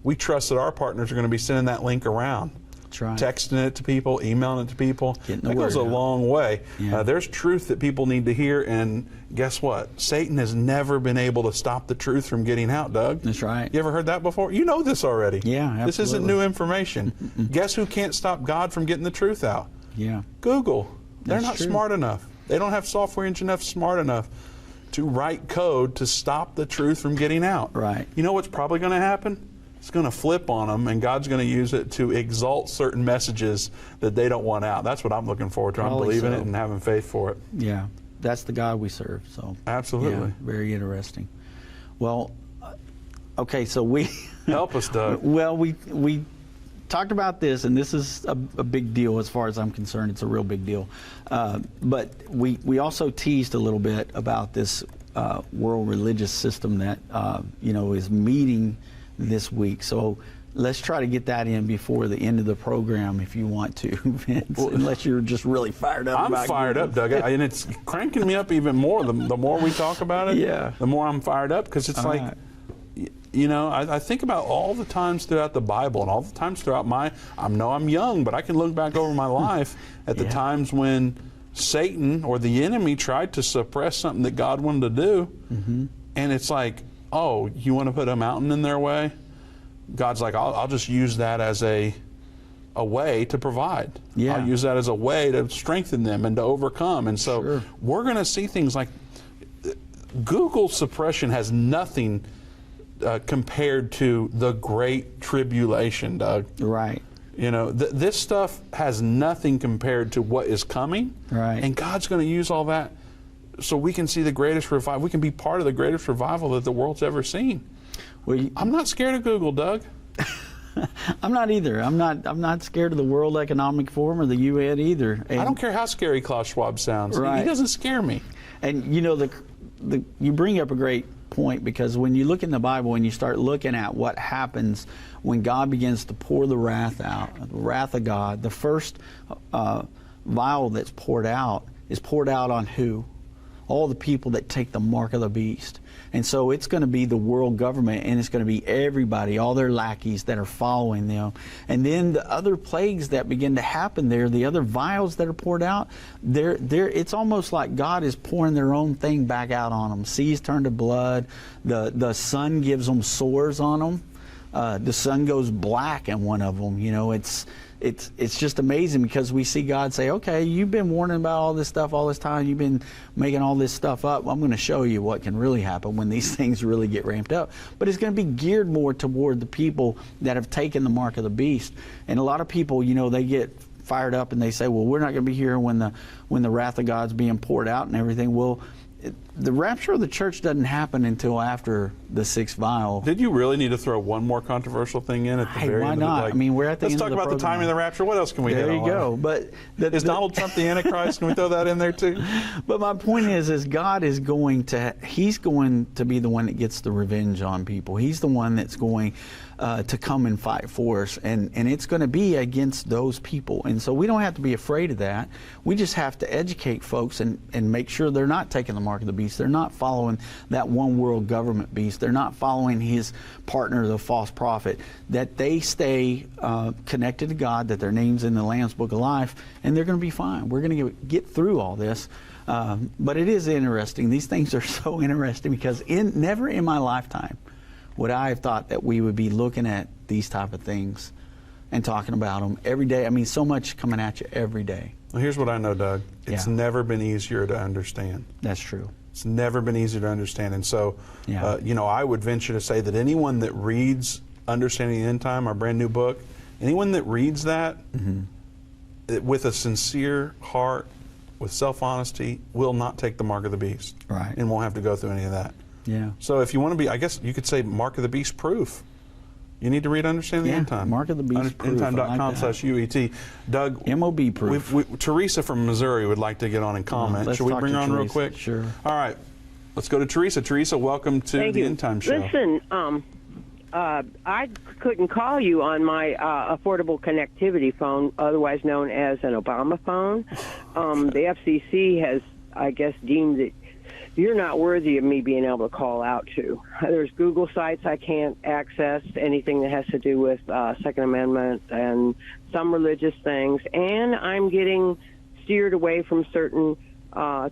we trust that our partners are going to be sending that link around. That's right. Texting it to people, emailing it to people. Getting the that goes a word out. long way. Yeah. There's truth that people need to hear, and guess what? Satan has never been able to stop the truth from getting out, Doug. That's right. You ever heard that before? You know this already. Yeah, absolutely. This isn't new information. Guess who can't stop God from getting the truth out? Yeah. Google. They're That's not true. smart enough. They don't have software engineers smart enough to write code to stop the truth from getting out. Right. You know what's probably going to happen? It's going to flip on them, and God's going to use it to exalt certain messages that they don't want out. That's what I'm looking forward to. I'm Probably believing so. it and having faith for it. Yeah. That's the God we serve. So Absolutely. yeah, very interesting. Well, okay, so we Help us, Doug. well, we talked about this, and this is a big deal as far as I'm concerned. It's a real big deal. But we also teased a little bit about this world religious system that is meeting this week. So let's try to get that in before the end of the program, if you want to, Vince, unless you're just really fired up. I'm fired up, Doug, and it's cranking me up even more. The more we talk about it, Yeah. the more I'm fired up, because it's like, I think about all the times throughout the Bible and all the times throughout I know I'm young, but I can look back over my life at the times when Satan or the enemy tried to suppress something that God wanted to do. And it's like, oh, you want to put a mountain in their way? God's like, I'll just use that as a way to provide. Yeah. I'll use that as a way to strengthen them and to overcome. And so we're going to see things like Google suppression has nothing compared to the Great Tribulation, Doug. Right. This stuff has nothing compared to what is coming. Right. And God's going to use all that so we can see the greatest revival. We can be part of the greatest revival that the world's ever seen. Well, I'm not scared of Google, Doug. I'm not either. I'm not scared of the World Economic Forum or the UN either. And I don't care how scary Klaus Schwab sounds. Right. He doesn't scare me. And you bring up a great point, because when you look in the Bible and you start looking at what happens when God begins to pour the wrath out, the wrath of God, the first vial that's poured out is poured out on who? All the people that take the mark of the beast. And so it's going to be the world government, and it's going to be everybody, all their lackeys that are following them. And then the other plagues that begin to happen there, the other vials that are poured out, it's almost like God is pouring their own thing back out on them. Seas turn to blood. The sun gives them sores on them. The sun goes black in one of them. It's just amazing, because we see God say, okay, you've been warning about all this stuff all this time. You've been making all this stuff up. I'm going to show you what can really happen when these things really get ramped up. But it's going to be geared more toward the people that have taken the mark of the beast. And a lot of people, they get fired up and they say, well, we're not going to be here when the wrath of God's being poured out and everything. Well, the rapture of the church doesn't happen until after the sixth vial. Did you really need to throw one more controversial thing in at the very why end? not? We're at the let's end talk of the about the timing of the rapture. What else can we hit There on? you go. But is Donald Trump the Antichrist? Can we throw that in there too? But my point is God is he's going to be the one that gets the revenge on people. He's the one that's going to come and fight for us, and it's going to be against those people. And so we don't have to be afraid of that. We just have to educate folks and make sure they're not taking the mark of the beast. They're not following that one world government beast. They're not following his partner, the false prophet. That they stay connected to God, that their name's in the Lamb's Book of Life, and they're going to be fine. We're going to get through all this. But it is interesting. These things are so interesting, because never in my lifetime would I have thought that we would be looking at these type of things and talking about them every day. So much coming at you every day. Well, here's what I know, Doug. It's never been easier to understand. That's true. It's never been easier to understand. And so, I would venture to say that anyone that reads Understanding the End Time, our brand new book, anyone that reads that with a sincere heart with self-honesty will not take the mark of the beast. Right. And won't have to go through any of that. Yeah. So if you want to be, I guess you could say mark of the beast proof. You need to read Understand the End Time. Mark of the Beast proof. Endtime.com/UET. Doug, MOB proof. Teresa from Missouri would like to get on and comment. Let's Should we talk bring to her on real Teresa. quick? Sure. All right. Let's go to Teresa. Teresa, welcome to the End Time Show. Listen, I couldn't call you on my affordable connectivity phone, otherwise known as an Obama phone. The FCC has, I guess, deemed that you're not worthy of me being able to call out to. There's Google sites I can't access, anything that has to do with Second Amendment and some religious things, and I'm getting steered away from certain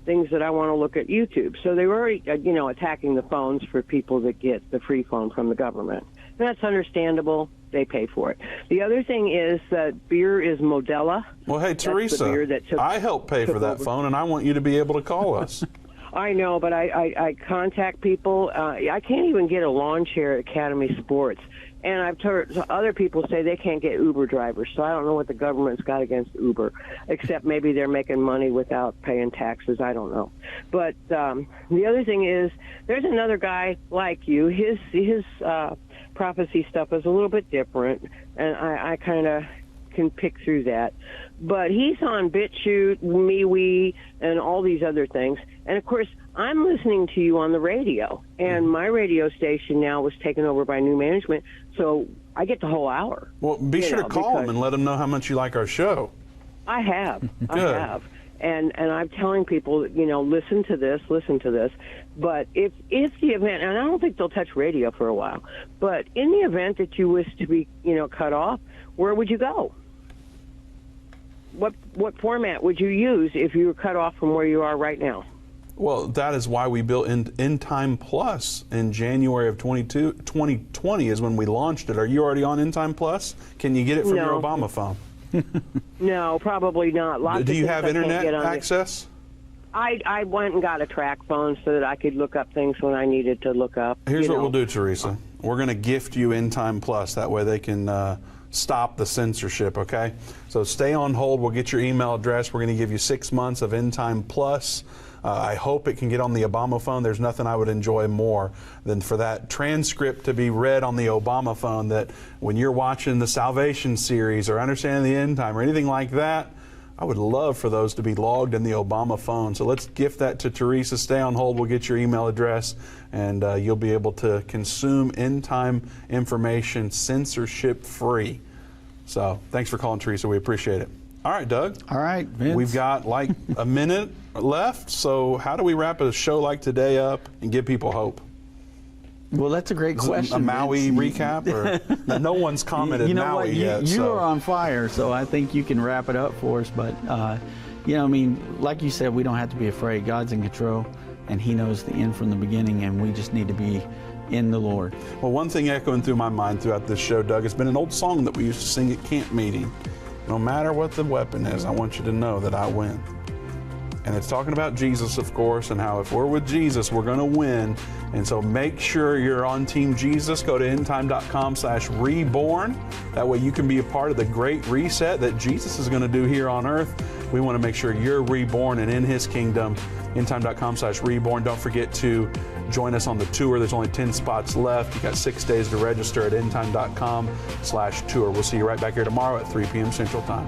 things that I want to look at YouTube. So they were already, attacking the phones for people that get the free phone from the government. And that's understandable. They pay for it. The other thing is that beer is Modelo. Well, hey, Teresa, I helped pay for that phone, and I want you to be able to call us. I know, but I contact people. I can't even get a lawn chair at Academy Sports. And I've heard other people say they can't get Uber drivers, so I don't know what the government's got against Uber, except maybe they're making money without paying taxes. I don't know. But the other thing is there's another guy like you. His prophecy stuff is a little bit different, and I kind of can pick through that. But he's on BitChute, MeWe, and all these other things. And, of course, I'm listening to you on the radio, and my radio station now was taken over by new management, so I get the whole hour. Well, be sure to call them and let them know how much you like our show. I have. Good. I have. And I'm telling people, listen to this. But if the event, and I don't think they'll touch radio for a while, but in the event that you wish to be, cut off, where would you go? What format would you use if you were cut off from where you are right now? Well, that is why we built Endtime Plus in January of 2020 is when we launched it. Are you already on Endtime Plus? Can you get it from your Obama phone? No, probably not. Do you have internet access? I went and got a track phone so that I could look up things when I needed to look up. Here's what we'll do, Teresa. We're going to gift you Endtime Plus. That way they can stop the censorship, okay? So stay on hold. We'll get your email address. We're going to give you 6 months of Endtime Plus. I hope it can get on the Obama phone. There's nothing I would enjoy more than for that transcript to be read on the Obama phone, that when you're watching the Salvation series or Understanding the End Time or anything like that, I would love for those to be logged in the Obama phone. So let's gift that to Teresa. Stay on hold. We'll get your email address, and you'll be able to consume End Time information censorship free. So thanks for calling, Teresa. We appreciate it. All right, Doug. All right, Vince. We've got like a minute left. So how do we wrap a show like today up and give people hope? Well, that's a great question. A Maui recap? Or no one's commented Maui yet. You are on fire, so I think you can wrap it up for us. But, like you said, we don't have to be afraid. God's in control, and He knows the end from the beginning, and we just need to be in the Lord. Well, one thing echoing through my mind throughout this show, Doug, has been an old song that we used to sing at camp meeting. No matter what the weapon is, I want you to know that I win. And it's talking about Jesus, of course, and how if we're with Jesus, we're going to win. And so make sure you're on Team Jesus. Go to endtime.com/reborn. That way you can be a part of the great reset that Jesus is going to do here on earth. We want to make sure you're reborn and in His kingdom. Endtime.com/reborn. Don't forget to join us on the tour. There's only 10 spots left. You got 6 days to register at endtime.com/tour. We'll see you right back here tomorrow at 3 p.m. Central Time.